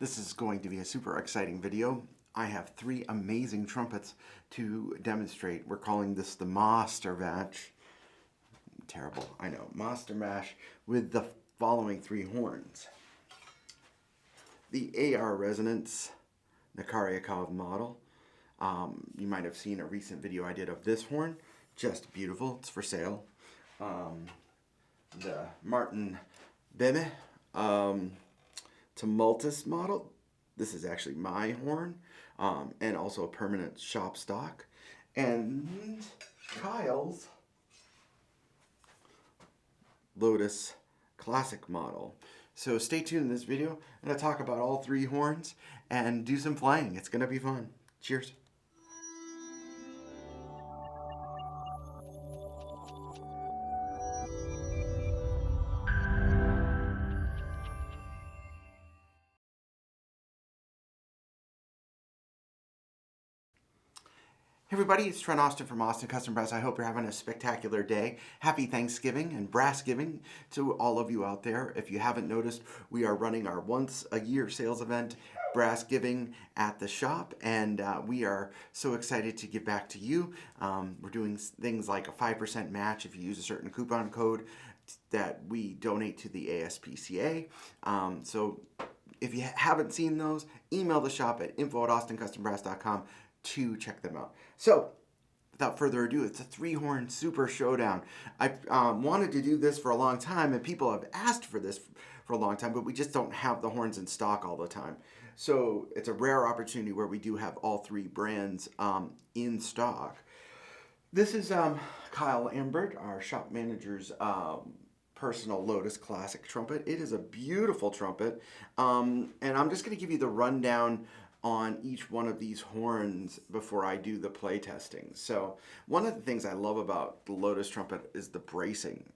This is going to be a super exciting video. I have three amazing trumpets to demonstrate. We're calling this the MAWSTER match. Terrible, I know. MAWSTER mash with the following three horns. The AR Resonance Nakariakov model. You might have seen a recent video I did of this horn. Just beautiful. It's for sale. The Bohme Tumultus model. This is actually my horn, and also a permanent shop stock. And Kyle's Lotus classic model. So stay tuned in this video. I'm going to talk about all three horns and do some flying. It's going to be fun. Cheers. Hey everybody, it's Trent Austin from Austin Custom Brass. I hope you're having a spectacular day. Happy Thanksgiving and Brassgiving to all of you out there. If you haven't noticed, we are running our once a year sales event, Brassgiving at the shop, and we are so excited to give back to you. We're doing things like a 5% match if you use a certain coupon code that we donate to the ASPCA. So if you haven't seen those, email the shop at info@austinCustomBrass.com to check them out. So, without further ado, it's a three-horn super showdown. I wanted to do this for a long time, and people have asked for this for a long time, but we just don't have the horns in stock all the time. So, it's a rare opportunity where we do have all three brands in stock. This is Kyle Ambert, our shop manager's personal Lotus classic trumpet. It is a beautiful trumpet, and I'm just going to give you the rundown on each one of these horns before I do the play testing. So one of the things I love about the Lotus trumpet is the bracing.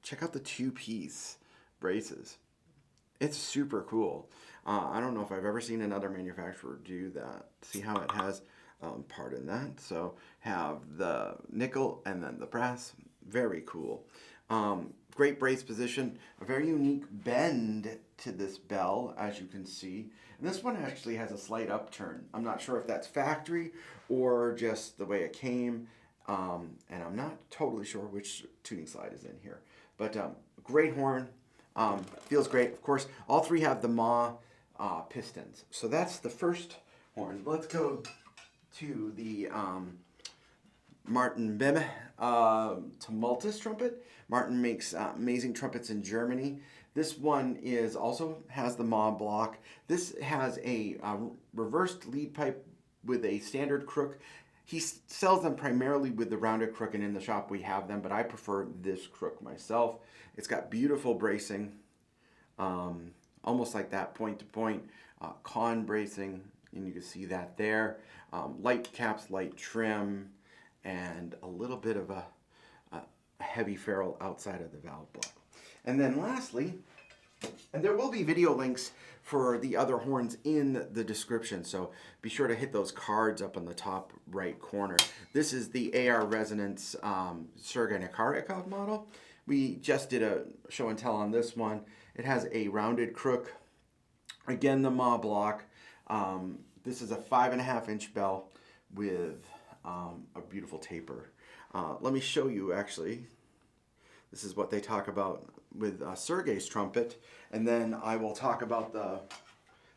Check out the two-piece braces. It's super cool. I don't know if I've ever seen another manufacturer do that. See how it has part in that. So have the nickel and then the brass. Very cool. Great brace position, a very unique bend to this bell, as you can see. And this one actually has a slight upturn. I'm not sure if that's factory or just the way it came. And I'm not totally sure which tuning slide is in here. But great horn, feels great. Of course, all three have the MAW pistons. So that's the first horn. Let's go to the Bohme Tumultus trumpet. Martin makes amazing trumpets in Germany. This one is also has the MAW block. This has a reversed lead pipe with a standard crook. He sells them primarily with the rounded crook, and in the shop we have them, but I prefer this crook myself. It's got beautiful bracing, almost like that point-to-point con bracing, and you can see that there. Light caps, light trim, and a little bit of a heavy ferrule outside of the valve block. And then lastly, and there will be video links for the other horns in the description, so be sure to hit those cards up in the top right corner. This is the AR Resonance Nakariakov model. We just did a show and tell on this one. It has a rounded crook, again the MAW block. This is a 5.5-inch bell with a beautiful taper. Let me show you actually. This is what they talk about with Sergey's trumpet, and then I will talk about the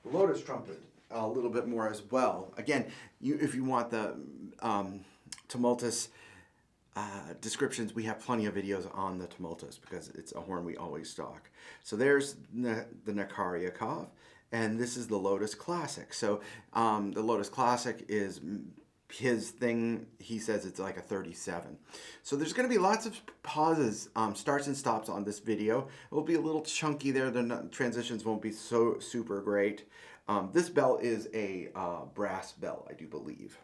Lotus trumpet a little bit more as well. Again, if you want the Tumultus descriptions, we have plenty of videos on the Tumultus because it's a horn we always stock. So there's the Nakariakov, and this is the Lotus Classic. So the Lotus Classic is his thing. He says it's like a 37. So there's going to be lots of pauses, starts and stops on this video. It will be a little chunky there. The transitions won't be so super great. This bell is a brass bell, I do believe.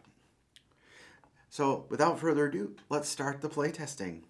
So without further ado, let's start the play testing.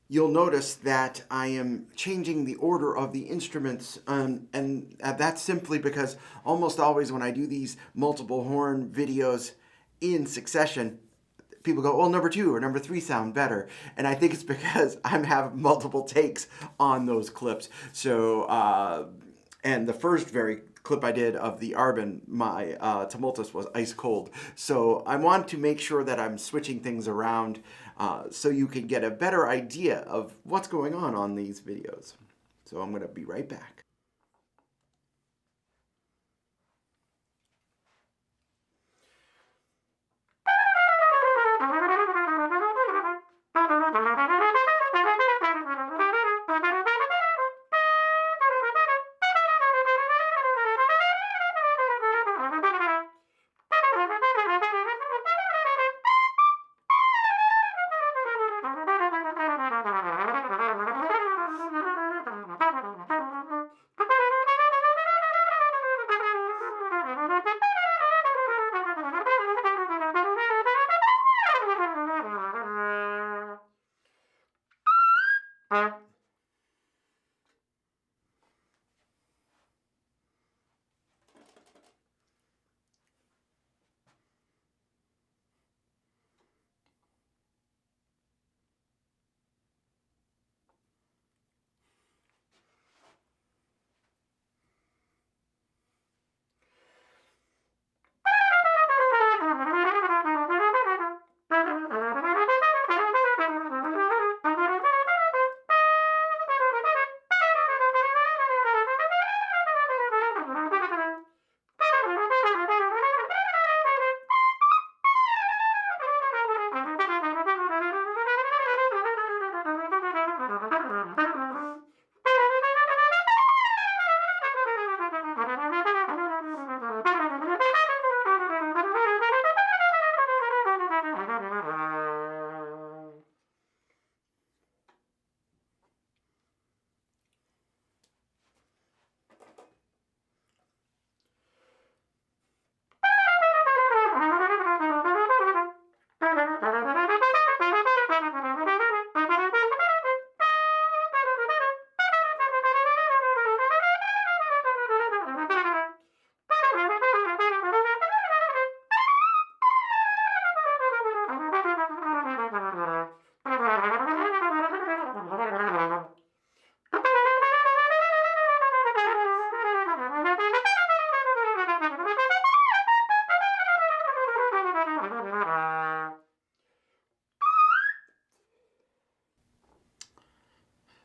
you'll notice that I am changing the order of the instruments, and that's simply because almost always when I do these multiple horn videos in succession, people go, well, number 2 or number 3 sound better. And I think it's because I'm having multiple takes on those clips. So, and the first very clip I did of the Arbin, my Tumultus was ice cold. So I want to make sure that I'm switching things around so you can get a better idea of what's going on these videos. So I'm going to be right back.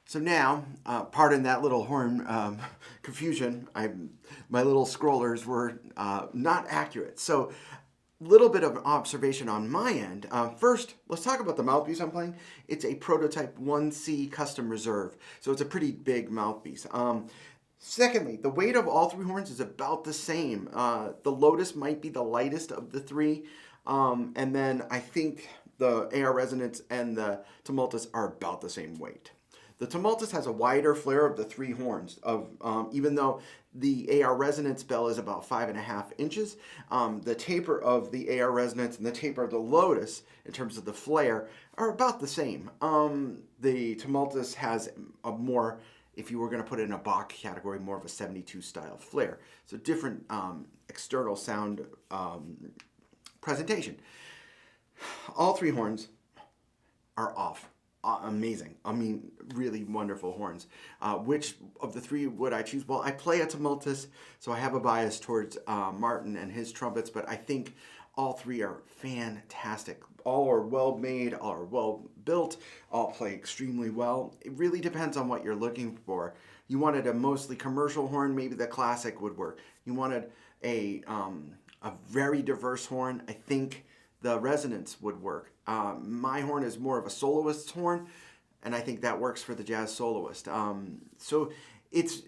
So now, pardon that little horn confusion. My little scrollers were not accurate. So, little bit of observation on my end. First, let's talk about the mouthpiece I'm playing. It's a prototype 1C custom reserve, so it's a pretty big mouthpiece. Secondly, the weight of all 3 horns is about the same. The Lotus might be the lightest of the 3, and then I think the AR Resonance and the Tumultus are about the same weight. The Tumultus has a wider flare of the 3 horns, even though the AR Resonance bell is about 5.5 inches. The taper of the AR Resonance and the taper of the Lotus, in terms of the flare, are about the same. The Tumultus has a more, if you were going to put it in a Bach category, more of a 72 style flare. So different external sound presentation. All 3 horns are off. Amazing. I mean, really wonderful horns. Which of the 3 would I choose? Well, I play a Tumultus, so I have a bias towards Martin and his trumpets, but I think all 3 are fantastic. All are well made, all are well built, all play extremely well. It really depends on what you're looking for. You wanted a mostly commercial horn, maybe the classic would work. You wanted a very diverse horn, I think the Resonance would work. My horn is more of a soloist's horn, and I think that works for the jazz soloist. So it's,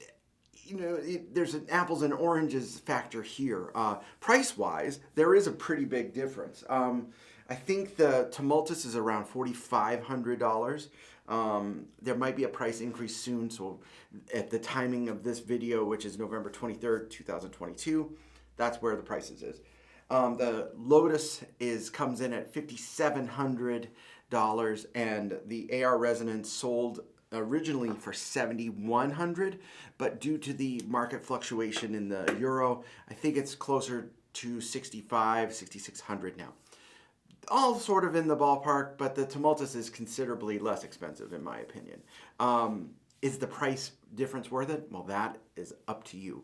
there's an apples and oranges factor here. Price-wise, there is a pretty big difference. I think the Tumultus is around $4,500. There might be a price increase soon, so at the timing of this video, which is November 23rd, 2022, that's where the prices is. The Lotus comes in at $5,700. and the AR Resonance sold originally for $7,100, but due to the market fluctuation in the euro, I think it's closer to $6,600 now. All sort of in the ballpark, but the Tumultus is considerably less expensive in my opinion. Is the price difference worth it? Well, that is up to you.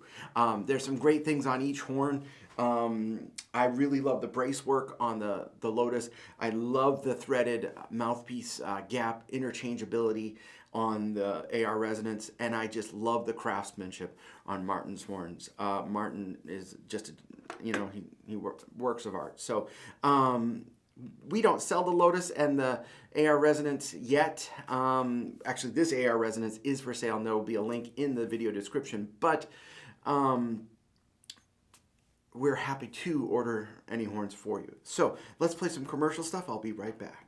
There's some great things on each horn. I really love the brace work on the Lotus. I love the threaded mouthpiece gap interchangeability on the AR Resonance, and I just love the craftsmanship on Martin's horns. Martin is just, he works of art. So we don't sell the Lotus and the AR Resonance yet. Actually, this AR Resonance is for sale, and there will be a link in the video description. But we're happy to order any horns for you. So let's play some commercial stuff. I'll be right back.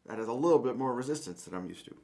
That has a little bit more resistance than I'm used to.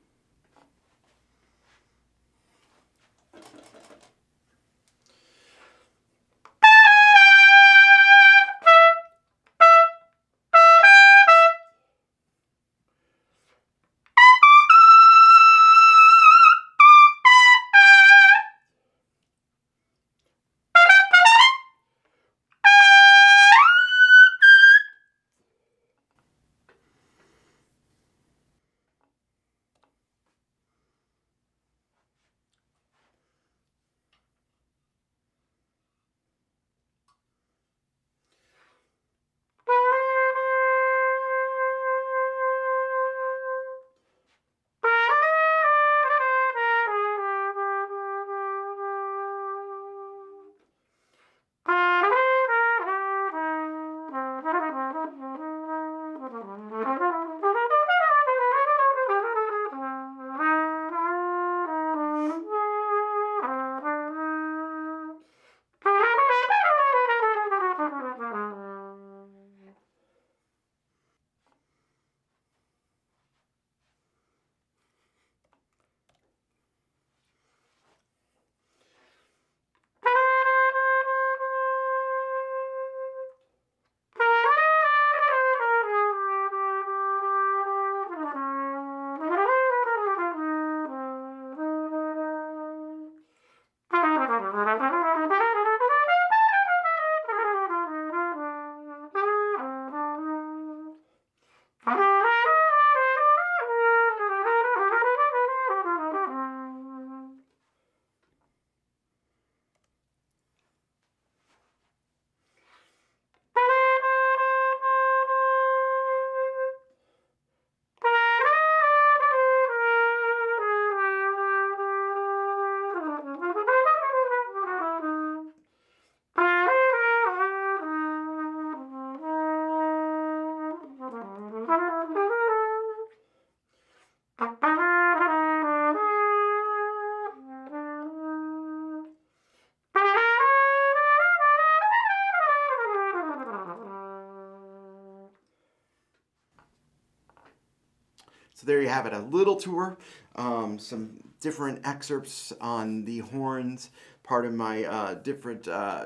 So there you have it, a little tour, some different excerpts on the horns, part of my different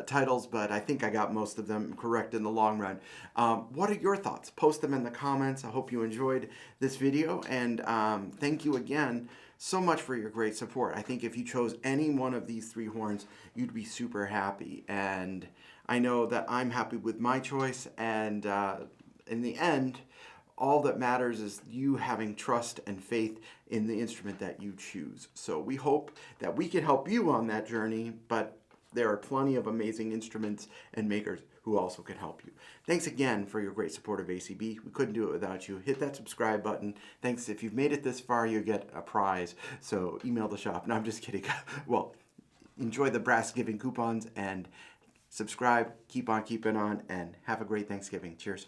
titles, but I think I got most of them correct in the long run. What are your thoughts? Post them in the comments. I hope you enjoyed this video, and thank you again so much for your great support. I think if you chose any one of these three horns, you'd be super happy, and I know that I'm happy with my choice, and in the end, all that matters is you having trust and faith in the instrument that you choose. So we hope that we can help you on that journey, but there are plenty of amazing instruments and makers who also can help you. Thanks again for your great support of ACB. We couldn't do it without you. Hit that subscribe button. Thanks. If you've made it this far, you get a prize. So email the shop. No, I'm just kidding. Well, enjoy the brass giving coupons and subscribe. Keep on keeping on, and have a great Thanksgiving. Cheers.